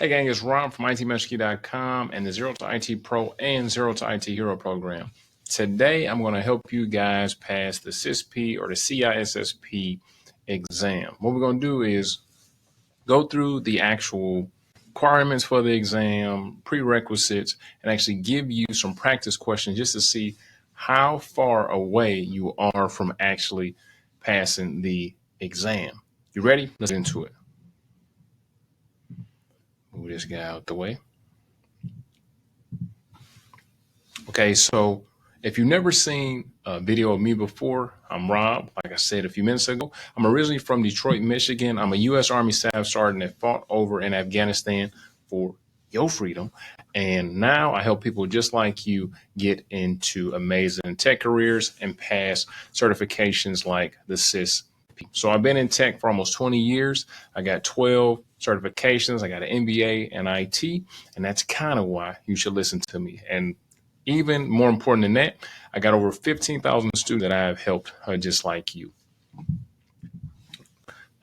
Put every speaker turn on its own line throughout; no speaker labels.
Hey gang, it's Rob from ITMasterKey.com and the Zero to IT Pro and Zero to IT Hero program. Today, I'm going to help you guys pass the CISSP or the CISSP exam. What we're going to do is go through the actual requirements for the exam, prerequisites, and actually give you some practice questions just to see how far away you are from actually passing the exam. You ready? Let's get into it. Move this guy out the way. Okay, so if you've never seen a video of me before, I'm Rob. Like I said a few minutes ago, I'm originally from Detroit, Michigan. I'm a U.S. Army Staff Sergeant that fought over in Afghanistan for your freedom. And now I help people just like you get into amazing tech careers and pass certifications like the CISSP. So I've been in tech for almost 20 years. I got 12 certifications. I got an MBA in IT, and that's kind of why you should listen to me. And even more important than that, I got over 15,000 students that I have helped just like you.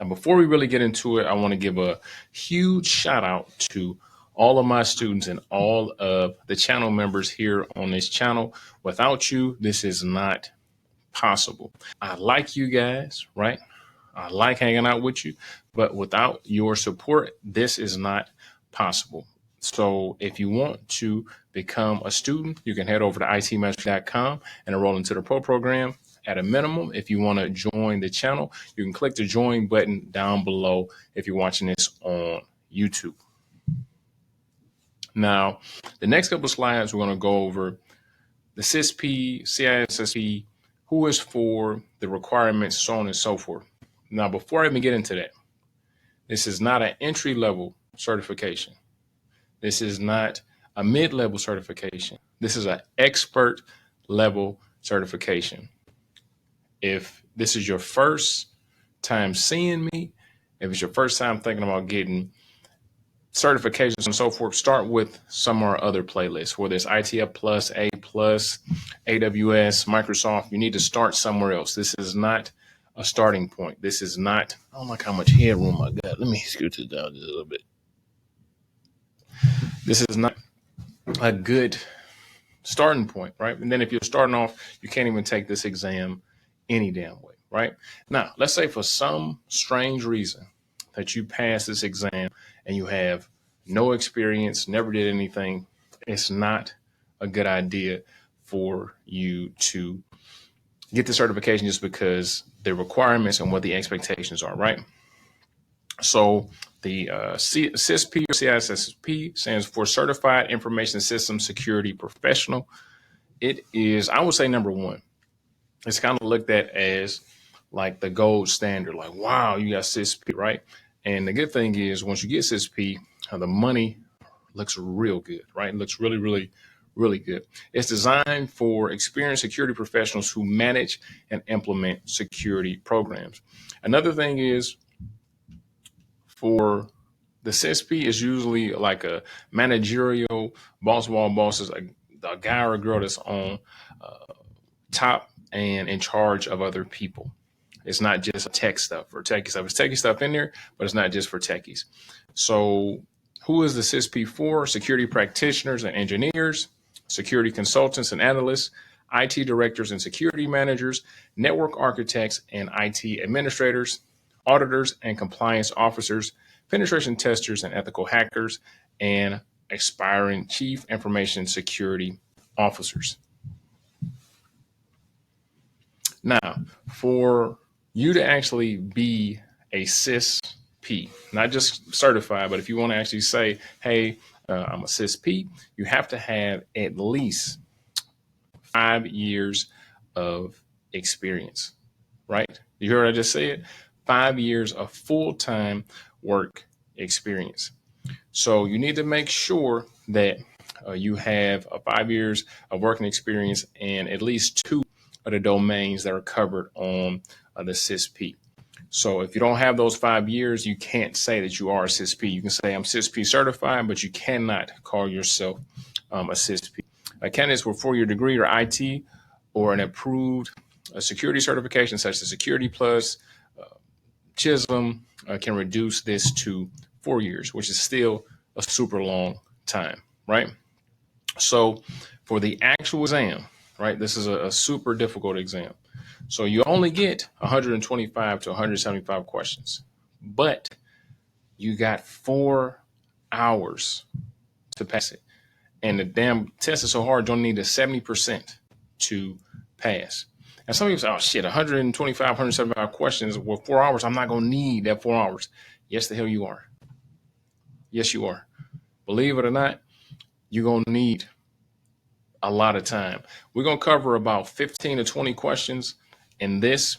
And before we really get into it, I want to give a huge shout out to all of my students and all of the channel members here on this channel. Without you, this is not possible. I like you guys, right? I like hanging out with you, but without your support, this is not possible. So if you want to become a student, you can head over to itmaster.com and enroll into the pro program. At a minimum, if you want to join the channel, you can click the join button down below if you're watching this on YouTube. Now, the next couple of slides, we're going to go over the CISSP, CISSP, who is for, the requirements, so on and so forth. Now, before I even get into that, this is not an entry-level certification. This is not a mid-level certification. This is an expert level certification. If this is your first time seeing me, if it's your first time thinking about getting certifications and so forth, start with some of our other playlists, whether it's ITF Plus, A Plus, AWS, Microsoft. You need to start somewhere else. This is not a starting point. This is not, I don't like how much headroom I got. Let me scoot it down just a little bit. This is not a good starting point, right? And then if you're starting off, you can't even take this exam any damn way, right? Now, let's say for some strange reason that you pass this exam and you have no experience, never did anything, it's not a good idea for you to get the certification just because the requirements and what the expectations are, right? So the CISSP or CISSP stands for Certified Information Systems Security Professional. It is, I would say, number one. It's kind of looked at as like the gold standard, like, wow, you got CISSP, right? And the good thing is once you get CISSP, the money looks real good, right? It looks really, really, really good. It's designed for experienced security professionals who manage and implement security programs. Another thing is, for the CISSP is usually like a managerial boss of all bosses, a guy or a girl that's on top and in charge of other people. It's not just tech stuff or techie stuff. It's techie stuff in there, but it's not just for techies. So who is the CISSP for? Security practitioners and engineers, security consultants and analysts, IT directors and security managers, network architects and IT administrators, auditors and compliance officers, penetration testers and ethical hackers, and aspiring chief information security officers. Now, for you to actually be a CISSP, not just certified, but if you want to actually say, hey, I'm a CISSP, you have to have at least 5 years of experience, right? You heard what I just said? 5 years of full-time work experience. So you need to make sure that you have 5 years of working experience and at least 2 of the domains that are covered on the CISSP. So if you don't have those 5 years, you can't say that you are a CISSP. You can say I'm CISSP certified, but you cannot call yourself a CISSP. Candidates with a 4-year degree or IT or an approved security certification such as Security Plus, CISM can reduce this to 4 years, which is still a super long time, right? So for the actual exam, right, this is a super difficult exam. So you only get 125 to 175 questions, but you got 4 hours to pass it. And the damn test is so hard, you don't need a 70% to pass. And some people say, oh shit, 125, 175 questions with 4 hours. I'm not going to need that 4 hours. Yes, the hell you are. Yes, you are. Believe it or not, you're going to need a lot of time. We're going to cover about 15 to 20 questions in this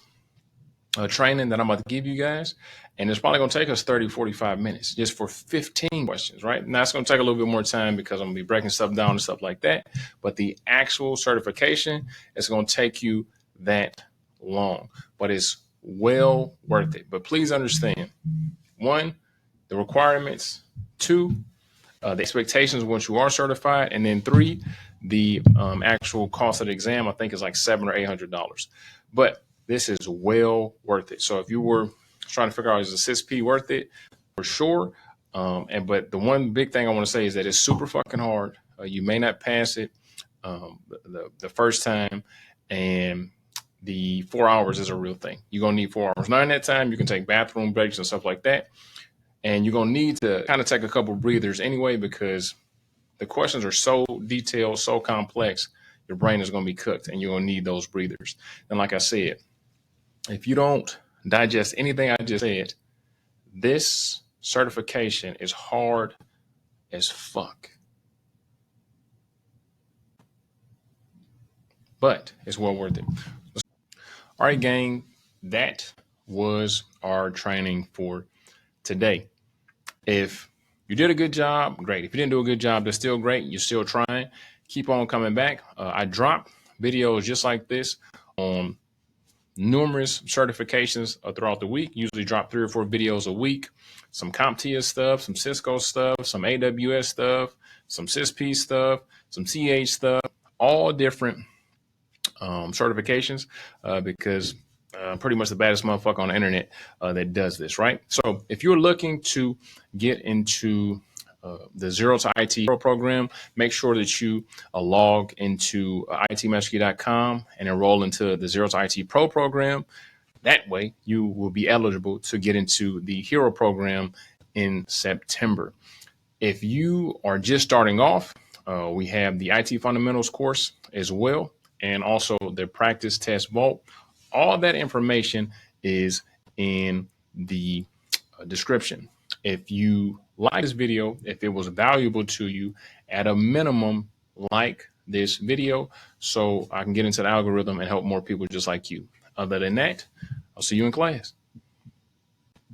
training that I'm about to give you guys. And it's probably going to take us 30, 45 minutes just for 15 questions, right? Now it's going to take a little bit more time because I'm going to be breaking stuff down and stuff like that. But the actual certification is going to take you that long, but it's well worth it. But please understand, one, the requirements, two, the expectations once you are certified, and then three, the actual cost of the exam, I think is like $700 or $800. But this is well worth it. So if you were trying to figure out, is the CISSP worth it? For sure. But the one big thing I want to say is that it's super fucking hard. You may not pass it the first time, and the 4 hours is a real thing. You're going to need 4 hours. Now in that time, you can take bathroom breaks and stuff like that. And you're going to need to kind of take a couple breathers anyway, because the questions are so detailed, so complex, your brain is going to be cooked and you're going to need those breathers. And like I said, if you don't digest anything I just said, this certification is hard as fuck. But it's well worth it. All right, gang, that was our training for today. If you did a good job, great. If you didn't do a good job, that's still great. You're still trying. Keep on coming back. I drop videos just like this on numerous certifications throughout the week. Usually drop 3 or 4 videos a week. Some CompTIA stuff, some Cisco stuff, some AWS stuff, some CISSP stuff, some CH stuff, all different certifications because pretty much the baddest motherfucker on the internet that does this, right? So if you're looking to get into the Zero to IT Pro program, make sure that you log into itmasterkey.com and enroll into the Zero to IT Pro program. That way you will be eligible to get into the Hero program in September. If you are just starting off, we have the IT Fundamentals course as well, and also the Practice Test Vault. All that information is in the description. If you like this video, if it was valuable to you, at a minimum, like this video so I can get into the algorithm and help more people just like you. Other than that, I'll see you in class.